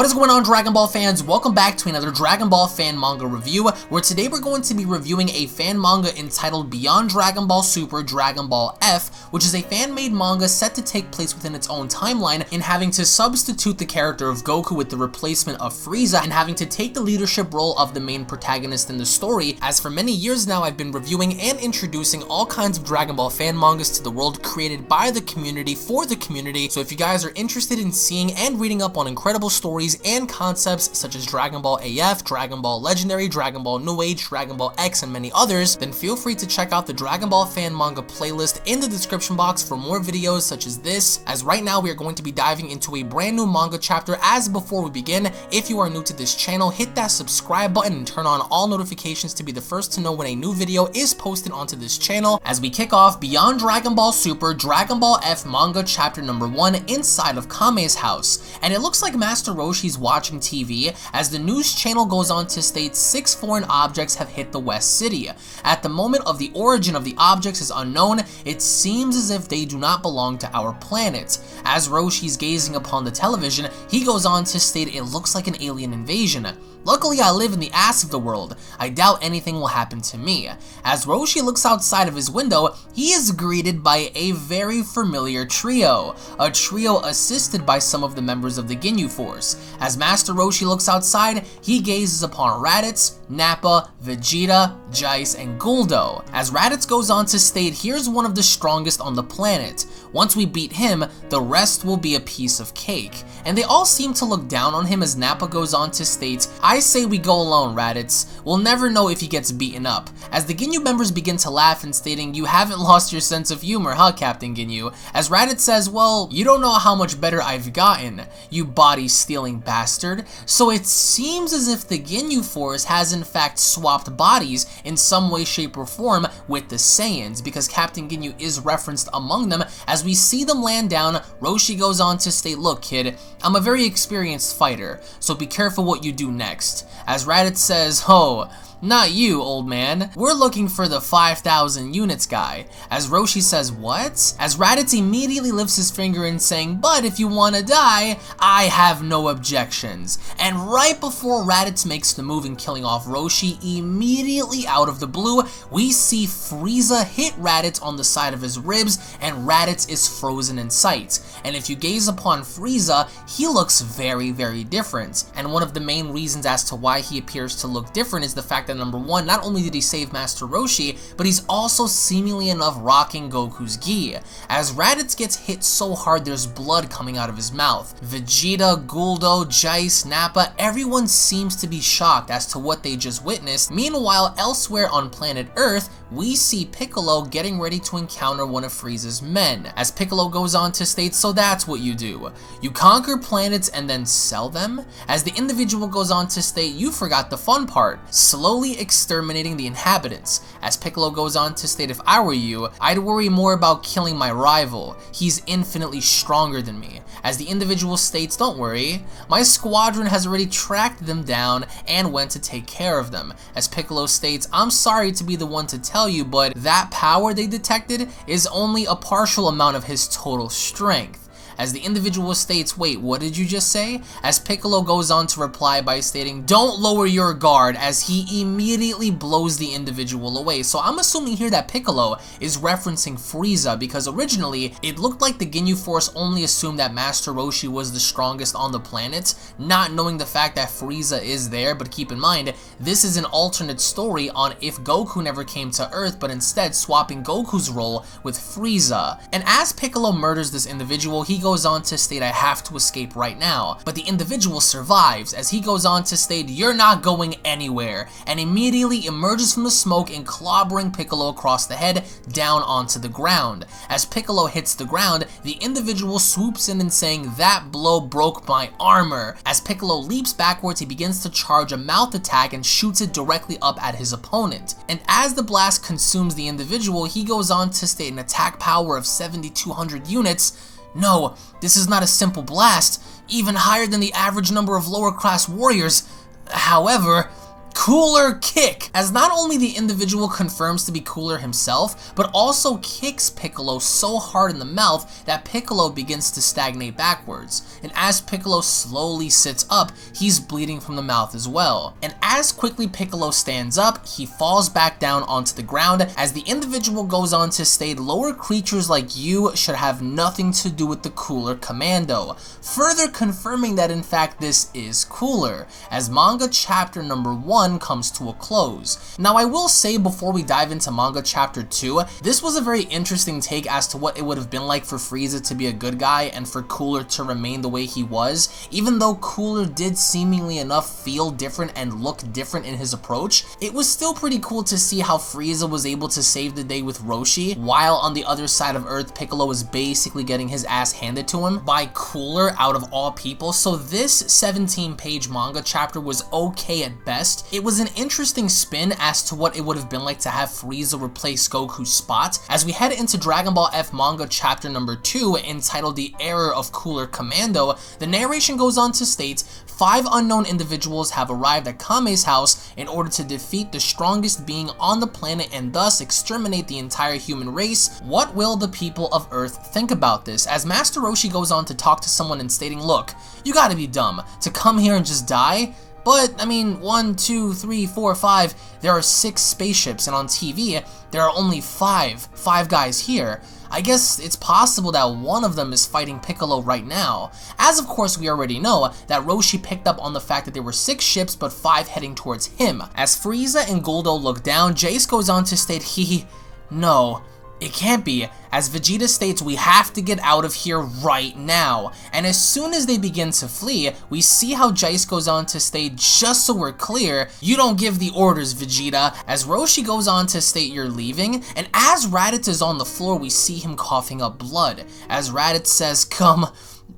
What is going on, Dragon Ball fans? Welcome back to another Dragon Ball fan manga review, where today we're going to be reviewing a fan manga entitled Beyond Dragon Ball Super Dragon Ball F, which is a fan-made manga set to take place within its own timeline in having to substitute the character of Goku with the replacement of Frieza and having to take the leadership role of the main protagonist in the story, as for many years now I've been reviewing and introducing all kinds of Dragon Ball fan mangas to the world created by the community for the community. So if you guys are interested in seeing and reading up on incredible stories and concepts such as Dragon Ball AF, Dragon Ball Legendary, Dragon Ball New Age, Dragon Ball X, and many others, then feel free to check out the Dragon Ball fan manga playlist in the description box for more videos such as this, as right now we are going to be diving into a brand new manga chapter. As before we begin, if you are new to this channel, hit that subscribe button and turn on all notifications to be the first to know when a new video is posted onto this channel as we kick off Beyond Dragon Ball Super Dragon Ball F manga chapter number 1 inside of Kakumei's house. And it looks like Master Roshi's watching TV as the news channel goes on to state 6 foreign objects have hit the West City. At the moment of the origin of the objects is unknown, it seems as if they do not belong to our planet. As Roshi's gazing upon the television, he goes on to state it looks like an alien invasion. Luckily, I live in the ass of the world. I doubt anything will happen to me. As Roshi looks outside of his window, he is greeted by a very familiar trio. A trio assisted by some of the members of the Ginyu Force. As Master Roshi looks outside, he gazes upon Raditz, Nappa, Vegeta, Jice, and Guldo. As Raditz goes on to state, here's one of the strongest on the planet. Once we beat him, the rest will be a piece of cake. And they all seem to look down on him as Nappa goes on to state, I say we go alone, Raditz. We'll never know if he gets beaten up. As the Ginyu members begin to laugh and stating, you haven't lost your sense of humor, huh, Captain Ginyu? As Raditz says, well, you don't know how much better I've gotten, you body-stealing bastard. So it seems as if the Ginyu Force has in fact swapped bodies in some way, shape, or form with the Saiyans, because Captain Ginyu is referenced among them. As we see them land down, Roshi goes on to state, look kid, I'm a very experienced fighter, so be careful what you do next. As Raditz says, oh, not you, old man. We're looking for the 5,000 units guy. As Roshi says, what? As Raditz immediately lifts his finger in saying, but if you want to die, I have no objections. And right before Raditz makes the move in killing off Roshi, immediately out of the blue, we see Frieza hit Raditz on the side of his ribs, and Raditz is frozen in sight. And if you gaze upon Frieza, he looks very, very different. And one of the main reasons as to why he appears to look different is the fact that number one, not only did he save Master Roshi, but he's also seemingly enough rocking Goku's gi. As Raditz gets hit so hard there's blood coming out of his mouth. Vegeta, Guldo, Jice, Nappa, everyone seems to be shocked as to what they just witnessed. Meanwhile, elsewhere on planet Earth, we see Piccolo getting ready to encounter one of Frieza's men. As Piccolo goes on to state, so that's what you do. You conquer planets and then sell them? As the individual goes on to state, you forgot the fun part. Slowly exterminating the inhabitants. As Piccolo goes on to state, if I were you, I'd worry more about killing my rival. He's infinitely stronger than me. As the individual states, don't worry, my squadron has already tracked them down and went to take care of them. As Piccolo states, I'm sorry to be the one to tell you, but that power they detected is only a partial amount of his total strength. As the individual states, wait, what did you just say? As Piccolo goes on to reply by stating, don't lower your guard, as he immediately blows the individual away. So I'm assuming here that Piccolo is referencing Frieza, because originally it looked like the Ginyu Force only assumed that Master Roshi was the strongest on the planet, not knowing the fact that Frieza is there. But keep in mind, this is an alternate story on if Goku never came to Earth, but instead swapping Goku's role with Frieza. And as Piccolo murders this individual, he goes on to state, I have to escape right now. But the individual survives, as he goes on to state, you're not going anywhere, and immediately emerges from the smoke and clobbering Piccolo across the head down onto the ground. As Piccolo hits the ground, the individual swoops in and saying, that blow broke my armor. As Piccolo leaps backwards, he begins to charge a mouth attack and shoots it directly up at his opponent. And as the blast consumes the individual, he goes on to state an attack power of 7,200 units. No, this is not a simple blast, even higher than the average number of lower class warriors. However, Cooler kick, as not only the individual confirms to be Cooler himself, but also kicks Piccolo so hard in the mouth that Piccolo begins to stagnate backwards, and as Piccolo slowly sits up, he's bleeding from the mouth as well. And as quickly Piccolo stands up, he falls back down onto the ground, as the individual goes on to state lower creatures like you should have nothing to do with the Cooler Commando, further confirming that in fact this is Cooler, as manga chapter number 1 comes to a close. Now I will say before we dive into manga chapter 2, this was a very interesting take as to what it would have been like for Frieza to be a good guy and for Cooler to remain the way he was. Even though Cooler did seemingly enough feel different and look different in his approach, it was still pretty cool to see how Frieza was able to save the day with Roshi, while on the other side of Earth Piccolo was basically getting his ass handed to him by Cooler out of all people. So this 17-page manga chapter was okay at best. It was an interesting spin as to what it would have been like to have Frieza replace Goku's spot. As we head into Dragon Ball F manga chapter number 2 entitled The Error of Cooler Commando, the narration goes on to state, 5 unknown individuals have arrived at Kamei's house in order to defeat the strongest being on the planet and thus exterminate the entire human race. What will the people of Earth think about this? As Master Roshi goes on to talk to someone and stating, look, you gotta be dumb to come here and just die. But, I mean, 1, 2, 3, 4, 5, there are 6 spaceships, and on TV, there are only 5 guys here. I guess it's possible that one of them is fighting Piccolo right now. As of course we already know that Roshi picked up on the fact that there were 6 ships but 5 heading towards him. As Frieza and Guldo look down, Jace goes on to state, no. It can't be, as Vegeta states we have to get out of here right now. And as soon as they begin to flee, we see how Jace goes on to state, just so we're clear, you don't give the orders, Vegeta, as Roshi goes on to state you're leaving, and as Raditz is on the floor we see him coughing up blood, as Raditz says, come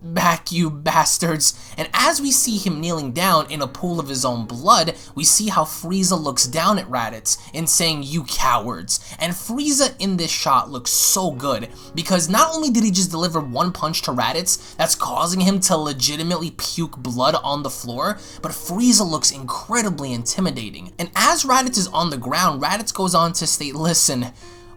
back, you bastards. And as we see him kneeling down in a pool of his own blood, we see how Frieza looks down at Raditz and saying, you cowards. And Frieza in this shot looks so good, because not only did he just deliver one punch to Raditz that's causing him to legitimately puke blood on the floor, but Frieza looks incredibly intimidating. And as Raditz is on the ground, Raditz goes on to state, listen,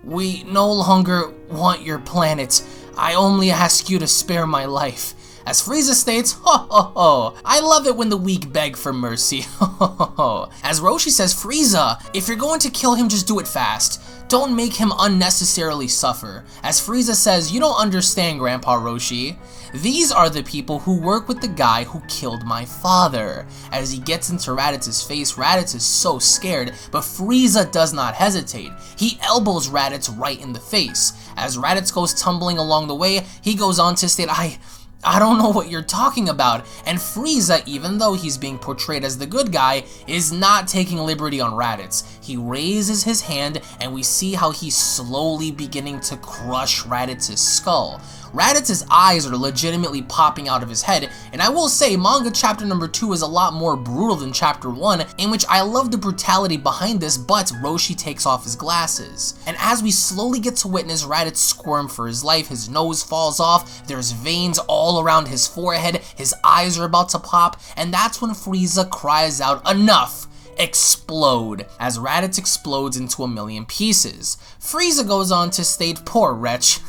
we no longer want your planet. I only ask you to spare my life. As Frieza states, ho ho ho, I love it when the weak beg for mercy, ho ho ho. As Roshi says, Frieza, if you're going to kill him, just do it fast. Don't make him unnecessarily suffer. As Frieza says, you don't understand, Grandpa Roshi. These are the people who work with the guy who killed my father. As he gets into Raditz's face, Raditz is so scared, but Frieza does not hesitate. He elbows Raditz right in the face. As Raditz goes tumbling along the way, he goes on to state, I don't know what you're talking about, and Frieza, even though he's being portrayed as the good guy, is not taking liberty on Raditz. He raises his hand, and we see how he's slowly beginning to crush Raditz's skull. Raditz's eyes are legitimately popping out of his head, and I will say manga chapter number 2 is a lot more brutal than chapter 1, in which I love the brutality behind this, but Roshi takes off his glasses. And as we slowly get to witness Raditz squirm for his life, his nose falls off, there's veins all around his forehead, his eyes are about to pop, and that's when Frieza cries out, enough! Explode, as Raditz explodes into a million pieces. Frieza goes on to state, poor wretch,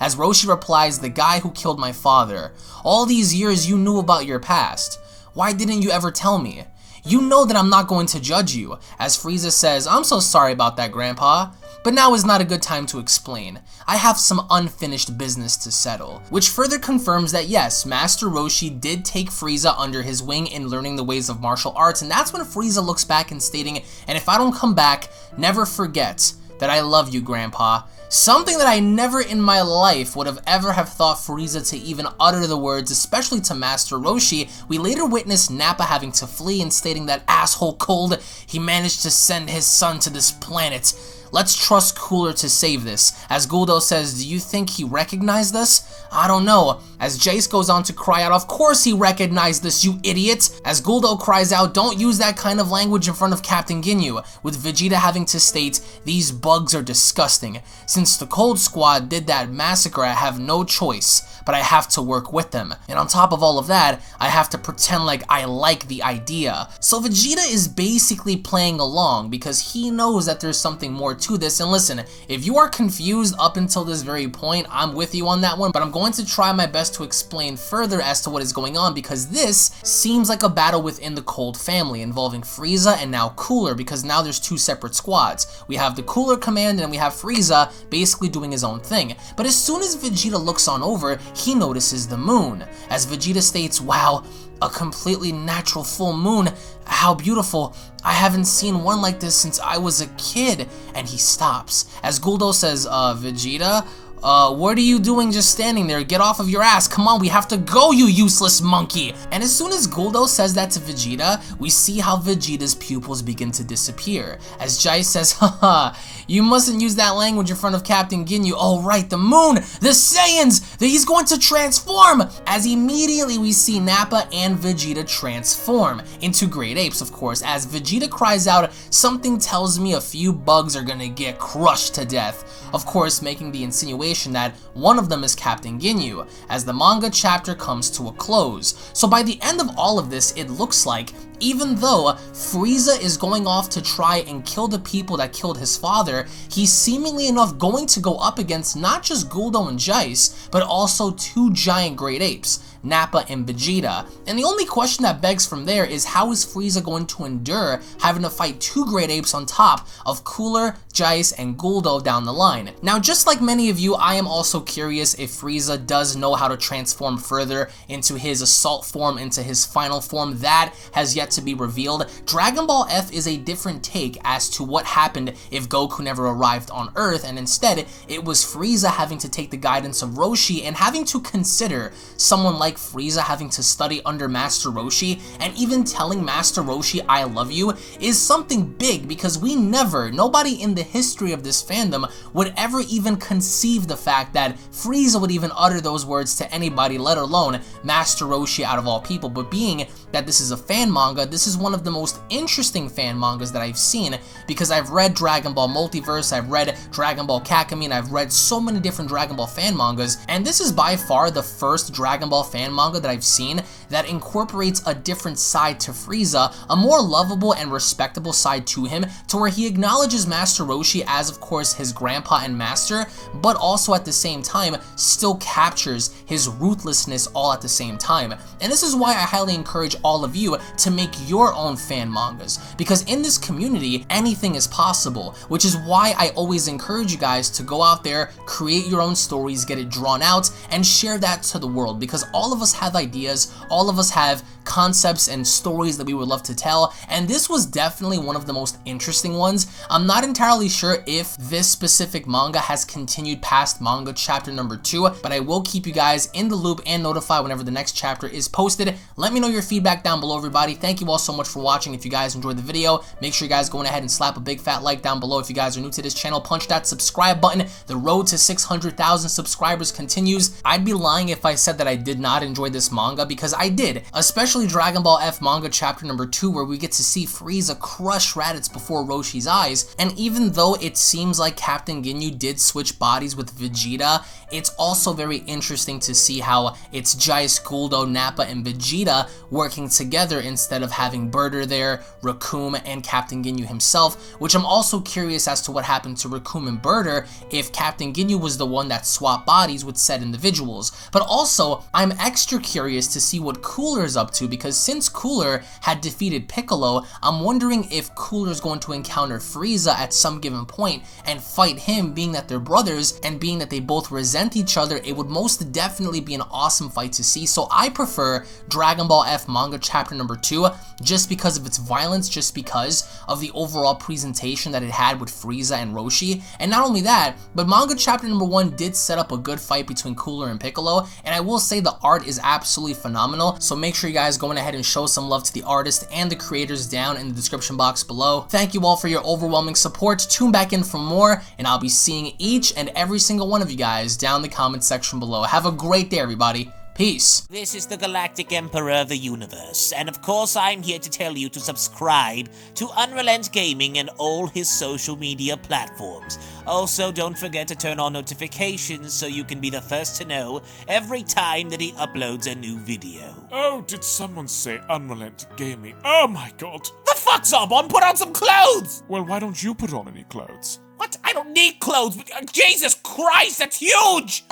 as Roshi replies, the guy who killed my father. All these years you knew about your past. Why didn't you ever tell me? You know that I'm not going to judge you. As Frieza says, I'm so sorry about that, Grandpa. But now is not a good time to explain. I have some unfinished business to settle. Which further confirms that yes, Master Roshi did take Frieza under his wing in learning the ways of martial arts, and that's when Frieza looks back and stating, and if I don't come back, never forget that I love you, Grandpa. Something that I never in my life would have ever have thought Frieza to even utter the words, especially to Master Roshi. We later witness Nappa having to flee and stating that asshole Cold, he managed to send his son to this planet. Let's trust Cooler to save this. As Guldo says, do you think he recognized us? I don't know. As Jace goes on to cry out, of course he recognized this, you idiot! As Guldo cries out, don't use that kind of language in front of Captain Ginyu, with Vegeta having to state, these bugs are disgusting. Since the Cold Squad did that massacre, I have no choice but I have to work with them. And on top of all of that, I have to pretend like I like the idea. So Vegeta is basically playing along because he knows that there's something more to this. And listen, if you are confused up until this very point, I'm with you on that one, but I'm going to try my best to explain further as to what is going on, because this seems like a battle within the Cold family involving Frieza and now Cooler, because now there's two separate squads. We have the Cooler command and we have Frieza basically doing his own thing. But as soon as Vegeta looks on over, he notices the moon. As Vegeta states, "Wow, a completely natural full moon, how beautiful. I haven't seen one like this since I was a kid." And he stops. As Guldo says, Vegeta, what are you doing just standing there? Get off of your ass. Come on, we have to go, you useless monkey. And as soon as Guldo says that to Vegeta, we see how Vegeta's pupils begin to disappear. As Jai says, "Haha, you mustn't use that language in front of Captain Ginyu." Oh right, the moon, the Saiyans, that he's going to transform. As immediately we see Nappa and Vegeta transform into great apes, of course. As Vegeta cries out, "Something tells me a few bugs are gonna get crushed to death." Of course, making the insinuation that one of them is Captain Ginyu, as the manga chapter comes to a close. So by the end of all of this, it looks like even though Frieza is going off to try and kill the people that killed his father, he's seemingly enough going to go up against not just Guldo and Jaice, but also two giant great apes, Nappa and Vegeta. And the only question that begs from there is, how is Frieza going to endure having to fight two great apes on top of Cooler, Jaice, and Guldo down the line? Now, just like many of you, I am also curious if Frieza does know how to transform further into his assault form, into his final form. That has yet to be revealed. Dragon Ball F is a different take as to what happened if Goku never arrived on Earth, and instead it was Frieza having to take the guidance of Roshi and having to consider someone like Frieza having to study under Master Roshi, and even telling Master Roshi "I love you" is something big, because nobody in the history of this fandom would ever even conceive the fact that Frieza would even utter those words to anybody, let alone Master Roshi out of all people. But being that this is a fan manga, this is one of the most interesting fan mangas that I've seen, because I've read Dragon Ball Multiverse, I've read Dragon Ball Kakumei, and I've read so many different Dragon Ball fan mangas, and this is by far the first Dragon Ball fan manga that I've seen that incorporates a different side to Frieza, a more lovable and respectable side to him, to where he acknowledges Master Roshi as, of course, his grandpa and master, but also at the same time still captures his ruthlessness all at the same time. And this is why I highly encourage all of you to make your own fan mangas, because in this community, anything is possible, which is why I always encourage you guys to go out there, create your own stories, get it drawn out, and share that to the world, because all of us have ideas, all of us have concepts and stories that we would love to tell, and this was definitely one of the most interesting ones. I'm not entirely sure if this specific manga has continued past manga chapter number 2, but I will keep you guys in the loop and notify whenever the next chapter is posted. Let me know your feedback down below, everybody. Thank you all so much for watching. If you guys enjoyed the video, make sure you guys go ahead and slap a big fat like down below. If you guys are new to this channel, punch that subscribe button. The road to 600,000 subscribers continues. I'd be lying if I said that I did not enjoy this manga, because I did, especially Dragon Ball F manga chapter number 2, where we get to see Frieza crush Raditz before Roshi's eyes. And even though it seems like Captain Ginyu did switch bodies with Vegeta, it's also very interesting to see how it's Jaice, Guldo, Nappa, and Vegeta working together instead of having Birder there, Recoome, and Captain Ginyu himself, which I'm also curious as to what happened to Recoome and Birder if Captain Ginyu was the one that swapped bodies with said individuals. But also, I'm extra curious to see what Cooler's up to, because since Cooler had defeated Piccolo, I'm wondering if Cooler's going to encounter Frieza at some given point and fight him, being that they're brothers and being that they both resent each other. It would most definitely be an awesome fight to see. So I prefer Dragon Ball F manga chapter number 2 just because of its violence, just because of the overall presentation that it had with Frieza and Roshi. And not only that, but manga chapter number 1 did set up a good fight between Cooler and Piccolo, and I will say the art is absolutely phenomenal. So make sure you guys go ahead and show some love to the artist and the creators down in the description box below. Thank you all for your overwhelming support. Tune back in for more, and I'll be seeing each and every single one of you guys down in the comment section below. Have a great day, everybody. Peace. This is the Galactic Emperor of the Universe, and of course I'm here to tell you to subscribe to UnrealEntGaming and all his social media platforms. Also, don't forget to turn on notifications so you can be the first to know every time that he uploads a new video. Oh, did someone say UnrealEntGaming? Oh my god! The fuck's up? Put on some clothes! Well, why don't you put on any clothes? What? I don't need clothes, but Jesus Christ, that's huge!